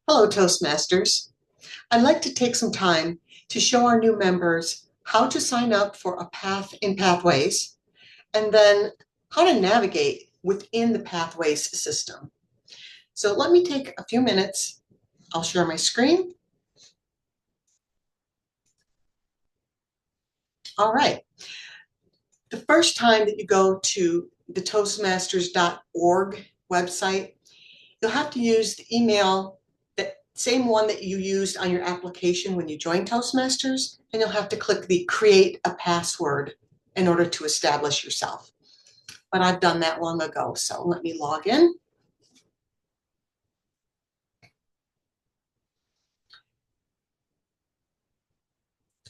Hello, Toastmasters. I'd like to take some time to show our new members how to sign up for a path in Pathways, and then how to navigate within the Pathways system. So let me take a few minutes. I'll share my screen. All right. The first time that you go to the Toastmasters.org website, you'll have to use the email, that same one that you used on your application when you joined Toastmasters, and you'll have to click the create a password in order to establish yourself. But I've done that long ago, so let me log in.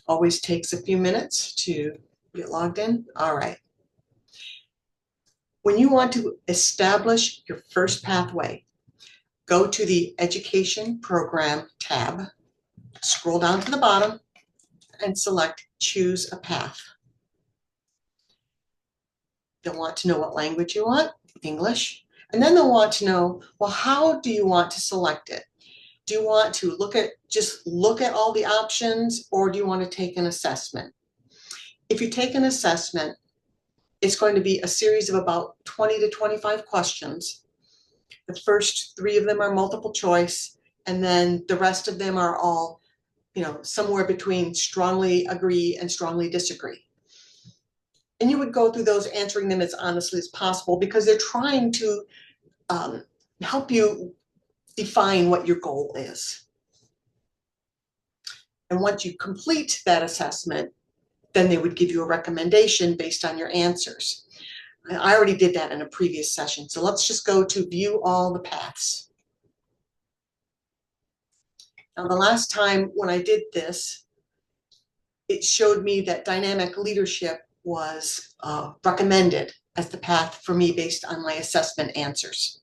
Always takes a few minutes to get logged in. All right. When you want to establish your first pathway, go to the Education Program tab, scroll down to the bottom, and select Choose a Path. They'll want to know what language you want, English, and then they'll want to know, well, how do you want to select it? Do you want to just look at all the options, or do you want to take an assessment? If you take an assessment, it's going to be a series of about 20 to 25 questions. The first 3 of them are multiple choice, and then the rest of them are all, somewhere between strongly agree and strongly disagree. And you would go through those, answering them as honestly as possible, because they're trying to help you define what your goal is. And once you complete that assessment, then they would give you a recommendation based on your answers. I already did that in a previous session, so let's just go to view all the paths. Now, the last time when I did this, it showed me that dynamic leadership was recommended as the path for me based on my assessment answers.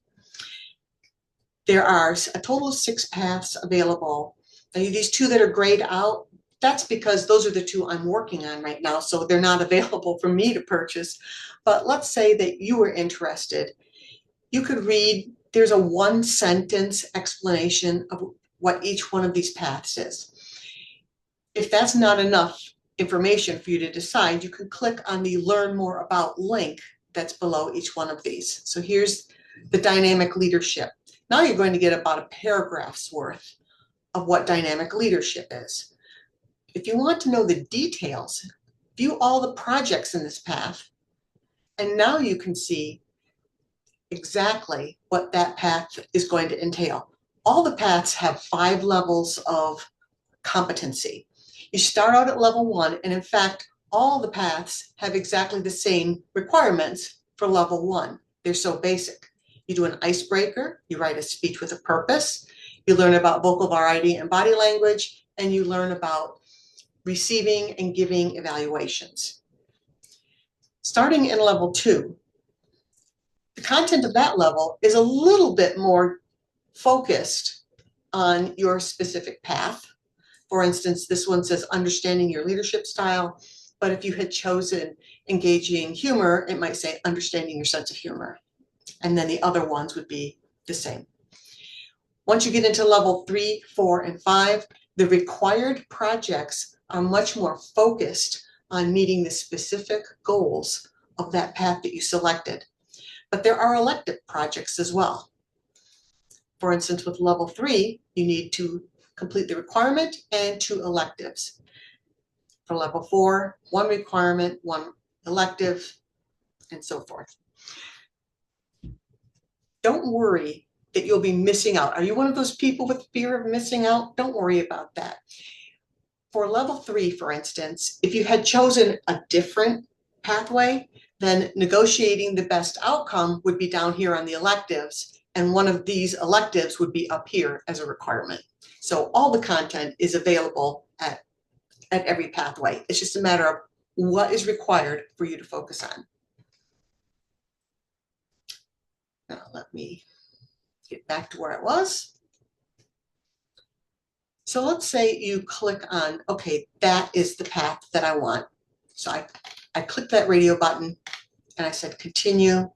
There are a total of 6 paths available. Now, these 2 that are grayed out, that's because those are the 2 I'm working on right now, so they're not available for me to purchase. But let's say that you were interested. You could read, there's a 1-sentence explanation of what each one of these paths is. If that's not enough information for you to decide, you can click on the Learn More About link that's below each one of these. So here's the dynamic leadership. Now you're going to get about a paragraph's worth of what dynamic leadership is. If you want to know the details, view all the projects in this path, and now you can see exactly what that path is going to entail. All the paths have 5 levels of competency. You start out at level 1, and in fact, all the paths have exactly the same requirements for level 1. They're so basic. You do an icebreaker, you write a speech with a purpose, you learn about vocal variety and body language, and you learn about receiving and giving evaluations. Starting in level 2, the content of that level is a little bit more focused on your specific path. For instance, this one says understanding your leadership style, but if you had chosen engaging humor, it might say understanding your sense of humor. And then the other ones would be the same. Once you get into level 3, 4, and 5, the required projects are much more focused on meeting the specific goals of that path that you selected. But there are elective projects as well. For instance, with level 3, you need to complete the requirement and 2 electives. For level 4, 1 requirement, 1 elective, and so forth. Don't worry that you'll be missing out. Are you one of those people with fear of missing out? Don't worry about that. For level 3, for instance, if you had chosen a different pathway, then negotiating the best outcome would be down here on the electives, and one of these electives would be up here as a requirement. So all the content is available at every pathway. It's just a matter of what is required for you to focus on. Now let me get back to where I was. So let's say you click on, okay, that is the path that I want. So I clicked that radio button and I said continue.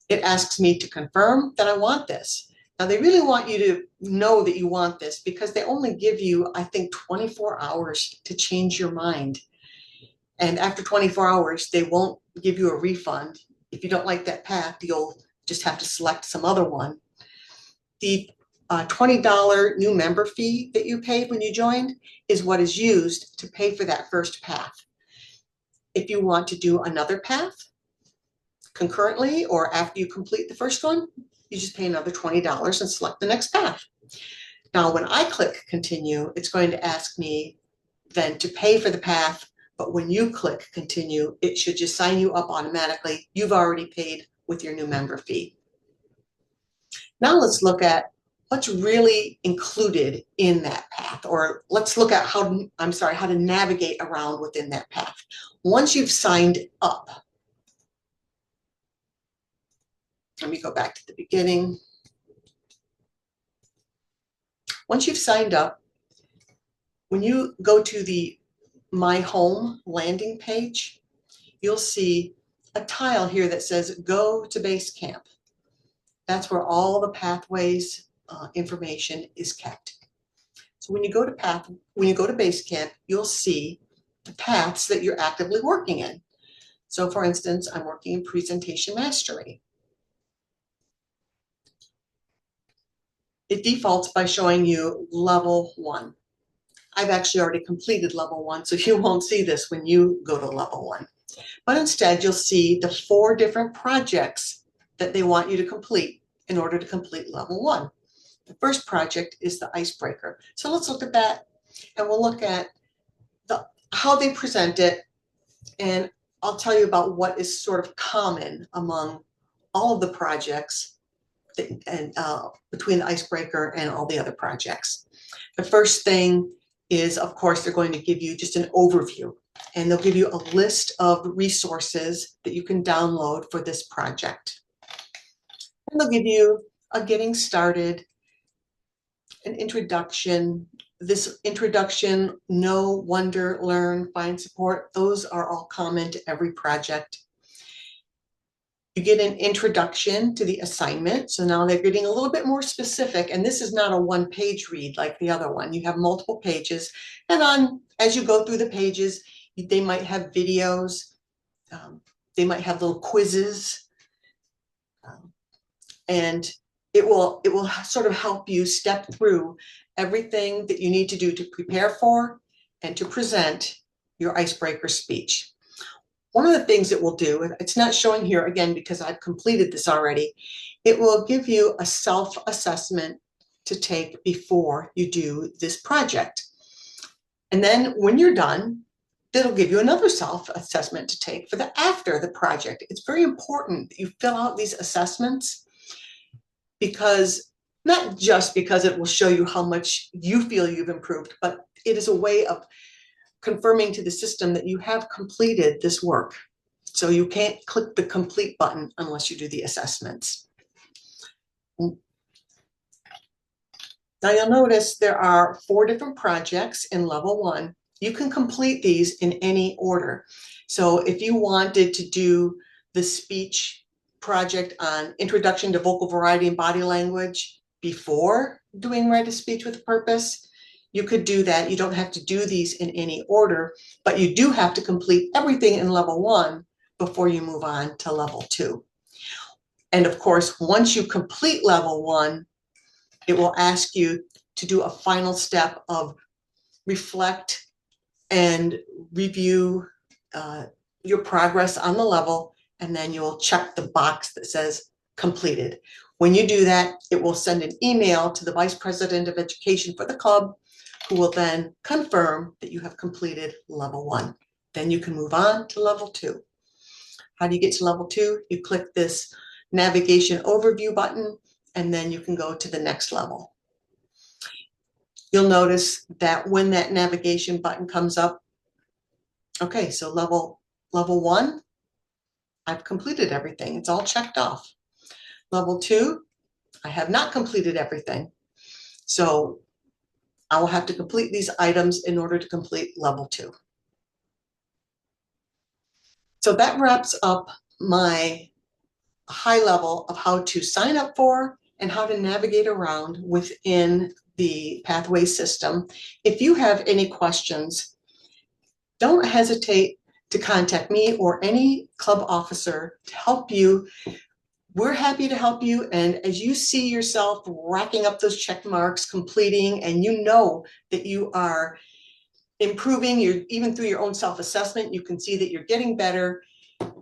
It asks me to confirm that I want this. Now, they really want you to know that you want this because they only give you, I think, 24 hours to change your mind. And after 24 hours, they won't give you a refund. If you don't like that path, you'll just have to select some other one. The $20 new member fee that you paid when you joined is what is used to pay for that first path. If you want to do another path concurrently or after you complete the first one, you just pay another $20 and select the next path. Now, when I click continue, it's going to ask me then to pay for the path, but when you click continue, it should just sign you up automatically. You've already paid with your new member fee. Now let's look at what's really included in that path, or let's look at how to navigate around within that path. Once you've signed up, let me go back to the beginning. Once you've signed up, when you go to the My Home landing page, you'll see a tile here that says Go to Basecamp. That's where all the Pathways information is kept. So when you go to Basecamp, you'll see the paths that you're actively working in. So for instance, I'm working in Presentation Mastery. It defaults by showing you level 1. I've actually already completed level 1, so you won't see this when you go to level 1. But instead, you'll see the 4 different projects that they want you to complete in order to complete level 1. The first project is the icebreaker. So let's look at that, and we'll look at how they present it, and I'll tell you about what is sort of common among all of the projects between the icebreaker and all the other projects. The first thing is, of course, they're going to give you just an overview, and they'll give you a list of resources that you can download for this project. And they'll give you a getting started, an introduction. This introduction, know, wonder, learn, find support, those are all common to every project. You get an introduction to the assignment. So now they're getting a little bit more specific, and this is not a one-page read like the other one. You have multiple pages, and as you go through the pages, they might have videos, they might have little quizzes, and it will sort of help you step through everything that you need to do to prepare for and to present your icebreaker speech. One of the things it will do, it's not showing here again because I've completed this already, it will give you a self-assessment to take before you do this project. And then when you're done, it'll give you another self-assessment to take for after the project. It's very important that you fill out these assessments, because not just because it will show you how much you feel you've improved, but it is a way of confirming to the system that you have completed this work. So you can't click the complete button unless you do the assessments. Now you'll notice there are 4 different projects in level 1. You can complete these in any order. So if you wanted to do the speech project on Introduction to Vocal Variety and Body Language before doing Write a Speech with a Purpose, you could do that. You don't have to do these in any order, but you do have to complete everything in level 1 before you move on to level 2. And of course, once you complete level 1, it will ask you to do a final step of reflect and review your progress on the level, and then you'll check the box that says completed. When you do that, it will send an email to the Vice President of Education for the club, who will then confirm that you have completed level 1. Then you can move on to level 2. How do you get to level 2? You click this navigation overview button, and then you can go to the next level. You'll notice that when that navigation button comes up, okay, so level 1, I've completed everything. It's all checked off. Level 2, I have not completed everything. So I will have to complete these items in order to complete level 2. So that wraps up my high level of how to sign up for and how to navigate around within the pathway system. If you have any questions, don't hesitate to contact me or any club officer to help you. We're happy to help you. And as you see yourself racking up those check marks, completing, and you know that you are improving, even through your own self-assessment, you can see that you're getting better.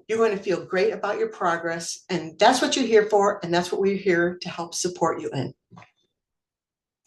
You're going to feel great about your progress. And that's what you're here for. And that's what we're here to help support you in.